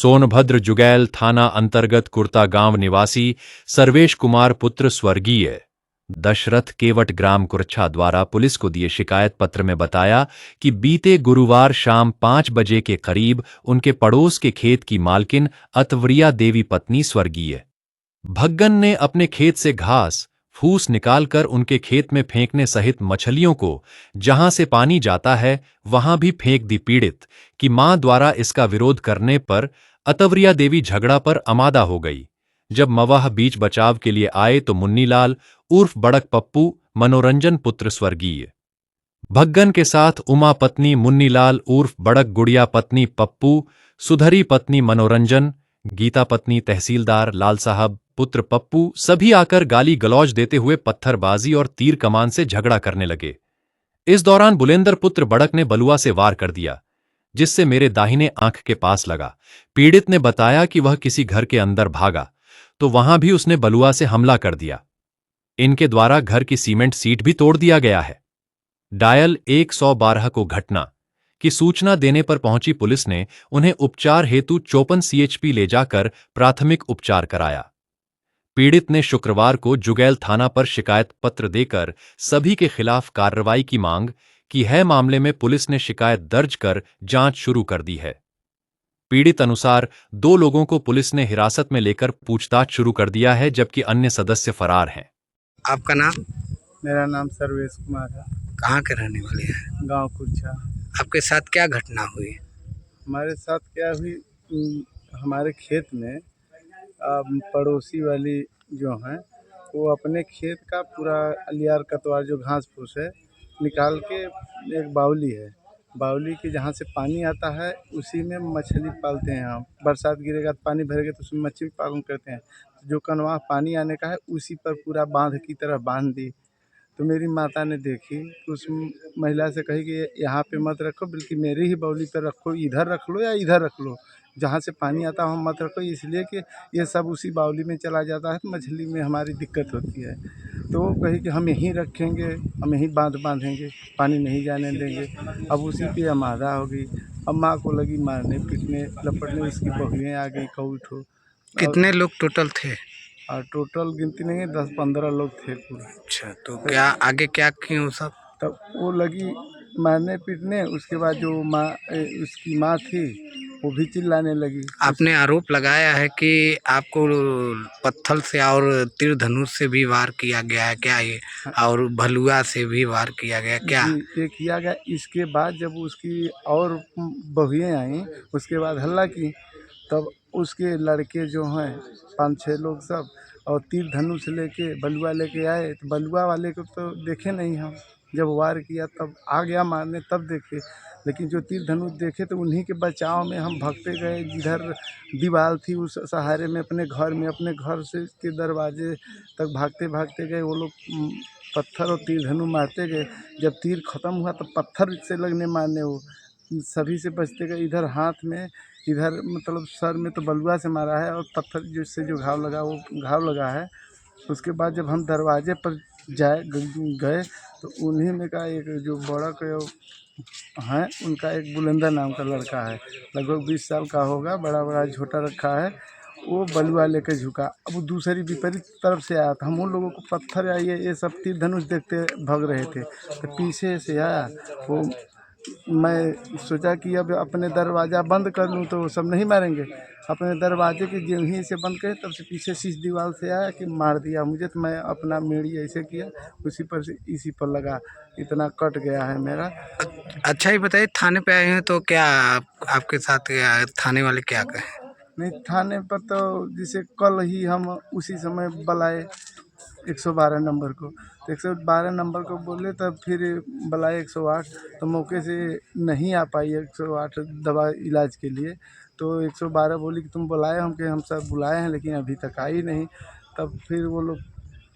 सोनभद्र जुगैल थाना अंतर्गत कुर्ता गांव निवासी सर्वेश कुमार पुत्र स्वर्गीय दशरथ केवट ग्राम कुरछा द्वारा पुलिस को दिए शिकायत पत्र में बताया कि बीते गुरुवार शाम 5 बजे के करीब उनके पड़ोस के खेत की मालकिन अतवरिया देवी पत्नी स्वर्गीय भग्गन ने अपने खेत से घास फूस निकालकर उनके खेत में फेंकने सहित मछलियों को जहां से पानी जाता है वहां भी फेंक दी। पीड़ित की मां द्वारा इसका विरोध करने पर अतवरिया देवी झगड़ा पर आमादा हो गई। जब मवाह बीच बचाव के लिए आए तो मुन्नीलाल उर्फ बड़क पप्पू मनोरंजन पुत्र स्वर्गीय भग्गन के साथ उमा पत्नी मुन्नीलाल उर्फ बड़क गुड़िया पत्नी पप्पू, सुधरी पत्नी मनोरंजन, गीता पत्नी तहसीलदार लाल साहब पुत्र पप्पू सभी आकर गाली गलौज देते हुए पत्थरबाजी और तीर कमान से झगड़ा करने लगे। इस दौरान बुलेंदर पुत्र बड़क ने बलुआ से वार कर दिया, जिससे मेरे दाहिने आंख के पास लगा। पीड़ित ने बताया कि वह किसी घर के अंदर भागा तो वहां भी उसने बलुआ से हमला कर दिया। इनके द्वारा घर की सीमेंट सीट भी तोड़ दिया गया है। डायल 112 को घटना की सूचना देने पर पहुंची पुलिस ने उन्हें उपचार हेतु चौपन सीएचपी ले जाकर प्राथमिक उपचार कराया। पीड़ित ने शुक्रवार को जुगैल थाना पर शिकायत पत्र देकर सभी के खिलाफ कार्रवाई की मांग की है। मामले में पुलिस ने शिकायत दर्ज कर जांच शुरू कर दी है। पीड़ित अनुसार 2 लोगों को पुलिस ने हिरासत में लेकर पूछताछ शुरू कर दिया है, जबकि अन्य सदस्य फरार हैं। आपका नाम? मेरा नाम सर्वेश कुमार है। कहाँ के रहने वाले हैं? गांव कुरछा। आपके साथ क्या घटना हुई? हमारे साथ क्या हुई, हमारे खेत में पड़ोसी वाली जो हैं वो अपने खेत का पूरा अलियार कतवार जो घास फूस है निकाल के, एक बावली है, बावली के जहाँ से पानी आता है उसी में मछली पालते हैं हम। बरसात गिरेगा तो पानी भरेगा तो उसमें मछली पालन करते हैं। जो कनवा पानी आने का है उसी पर पूरा बांध की तरह बांध दी। तो मेरी माता ने देखी तो उस महिला से कही कि यहाँ पे मत रखो, बल्कि मेरी ही बावली पर रखो, इधर रख लो या इधर रख लो, जहाँ से पानी आता है मत रखो, इसलिए कि ये सब उसी बावली में चला जाता है तो मछली में हमारी दिक्कत होती है। तो वो कही कि हम यहीं रखेंगे, हम यहीं बांधेंगे, पानी नहीं जाने देंगे। अब उसी पे आमादा हो गई। अब माँ को लगी मारने पीटने लपटने, उसकी बहुएँ आ गई कई ठो। कितने लोग टोटल थे? और टोटल गिनती नहीं है, 10-15 लोग थे पूरे। अच्छा, तो क्या आगे क्या किए वो सब? तब वो लगी मारने पीटने। उसके बाद जो उसकी माँ थी वो भी चिल्लाने लगी। आपने आरोप लगाया है कि आपको पत्थर से और तीर धनुष से भी वार किया गया है क्या ये? और भलुआ से भी वार किया गया क्या? जी, ये किया गया। इसके बाद जब उसकी और बहुएँ आई उसके बाद हल्ला की, तब उसके लड़के जो हैं 5-6 लोग सब और तीर धनुष लेके बलुआ लेके आए। तो बलुआ वाले को तो देखे नहीं हम, जब वार किया तब आ गया मारने तब देखे, लेकिन जो तीर धनुष देखे तो उन्हीं के बचाव में हम भागते गए। जिधर दीवार थी उस सहारे में अपने घर से के दरवाजे तक भागते भागते गए। वो लोग पत्थर और तीर धनुष मारते गए। जब तीर ख़त्म हुआ तो पत्थर से लगने मारने, वो सभी से बचते गए। इधर हाथ में, इधर मतलब सर में तो बलुआ से मारा है और पत्थर जिससे जो घाव लगा वो घाव लगा है। उसके बाद जब हम दरवाजे पर गए तो उन्हीं में का एक जो बड़ा हैं उनका एक बुलंदर नाम का लड़का है, लगभग 20 साल का होगा, बड़ा बड़ा झोटा रखा है। वो बलुआ लेकर झुका। अब वो दूसरी विपरीत तरफ से आया था। हम उन लोगों को पत्थर या ये सब तीर धनुष देखते भाग रहे थे, तो पीछे से आया वो। मैं सोचा कि अब अपने दरवाज़ा बंद कर लूँ तो वो सब नहीं मारेंगे। अपने दरवाजे के जो ही से बंद करे तब से पीछे शीश दीवार से आया कि मार दिया मुझे। तो मैं अपना मेड़ी ऐसे किया, उसी पर से इसी पर लगा, इतना कट गया है मेरा। अच्छा, ये बताइए, थाने पे आए हैं तो क्या आपके साथ थाने वाले क्या कहे? नहीं, थाने पर तो जैसे कल ही हम उसी समय बुलाए 112 नंबर को, तो 112 नंबर को बोले तब फिर बुलाए 108, तो मौके से नहीं आ पाई 108 दवा इलाज के लिए। तो 112 बोली कि तुम बुलाए हम, कि हम सब बुलाए हैं लेकिन अभी तक आई नहीं। तब फिर वो लोग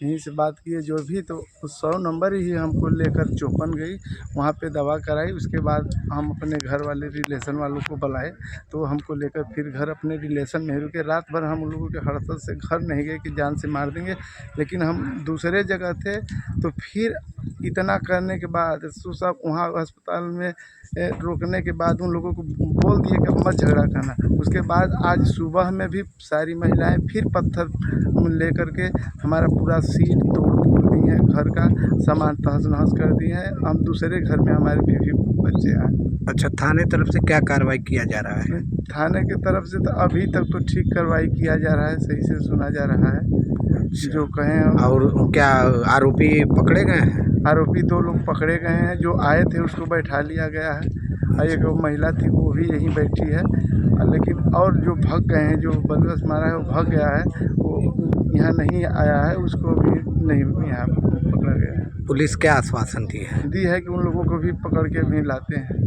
यहीं से बात किए जो भी, तो 100 नंबर ही हमको लेकर चौपन गई, वहाँ पे दवा कराई। उसके बाद हम अपने घर वाले रिलेशन वालों को बुलाए, तो हमको लेकर फिर घर अपने रिलेशन में ही रुके। रात भर हम लोगों के हड़सत से घर नहीं गए कि जान से मार देंगे, लेकिन हम दूसरे जगह थे। तो फिर इतना करने के बाद सो सब वहाँ अस्पताल में रोकने के बाद उन लोगों को बोल दिए कि अब मत झगड़ा करना। उसके बाद आज सुबह में भी सारी महिलाएं फिर पत्थर लेकर के हमारा पूरा सीट तोड़ फोड़ दी हैं, घर का सामान तहस नहस कर दिए हैं। हम दूसरे घर में हमारे बीवी बच्चे हैं। अच्छा, थाने तरफ से क्या कार्रवाई किया जा रहा है? थाने की तरफ से तो अभी तक तो ठीक कार्रवाई किया जा रहा है, सही से सुना जा रहा है। जो कहें, और क्या आरोपी पकड़े गए हैं? आरोपी 2 लोग पकड़े गए हैं। जो आए थे उसको बैठा लिया गया है, और एक महिला थी वो भी यहीं बैठी है। लेकिन और जो भाग गए हैं, जो बदमाश मारा है वो भाग गया है, वो यहाँ नहीं आया है, उसको भी नहीं यहाँ पकड़ा गया है। पुलिस क्या आश्वासन दी है? दी है कि उन लोगों को भी पकड़ के भी लाते हैं।